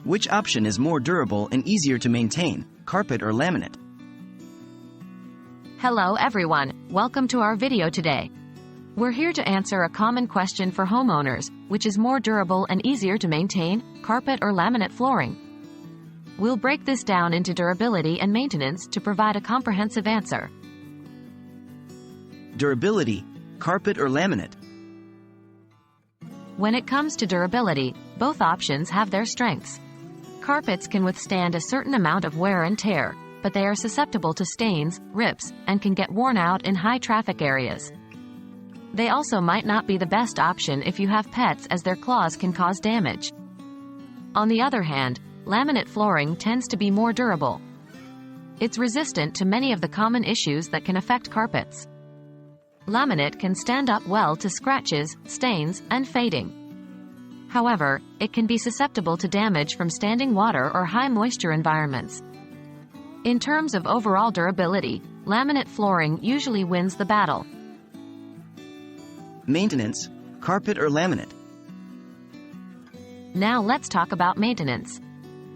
Which option is more durable and easier to maintain, carpet or laminate? Hello everyone, welcome to our video today. We're here to answer a common question for homeowners, which is more durable and easier to maintain, carpet or laminate flooring? We'll break this down into durability and maintenance to provide a comprehensive answer. Durability, carpet or laminate? When it comes to durability, both options have their strengths. Carpets can withstand a certain amount of wear and tear, but they are susceptible to stains, rips, and can get worn out in high traffic areas. They also might not be the best option if you have pets, as their claws can cause damage. On the other hand, laminate flooring tends to be more durable. It's resistant to many of the common issues that can affect carpets. Laminate can stand up well to scratches, stains, and fading. However, it can be susceptible to damage from standing water or high moisture environments. In terms of overall durability, laminate flooring usually wins the battle. Maintenance, carpet or laminate? Now let's talk about maintenance.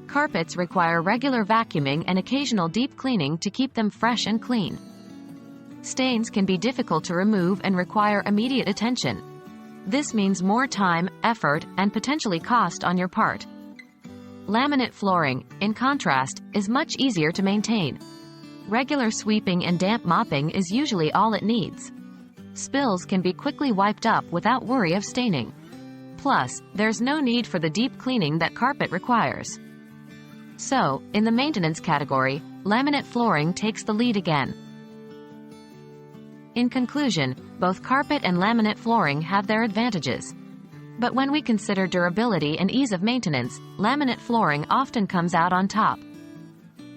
Carpets require regular vacuuming and occasional deep cleaning to keep them fresh and clean. Stains can be difficult to remove and require immediate attention. This means more time, effort, and potentially cost on your part. Laminate flooring, in contrast, is much easier to maintain. Regular sweeping and damp mopping is usually all it needs. Spills can be quickly wiped up without worry of staining. Plus, there's no need for the deep cleaning that carpet requires. So, in the maintenance category, laminate flooring takes the lead again. In conclusion, both carpet and laminate flooring have their advantages. But when we consider durability and ease of maintenance, laminate flooring often comes out on top.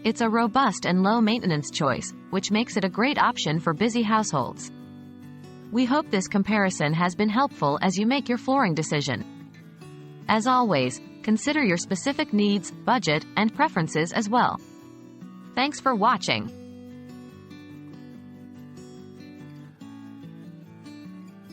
It's a robust and low-maintenance choice, which makes it a great option for busy households. We hope this comparison has been helpful as you make your flooring decision. As always, consider your specific needs, budget, and preferences as well. Thanks for watching.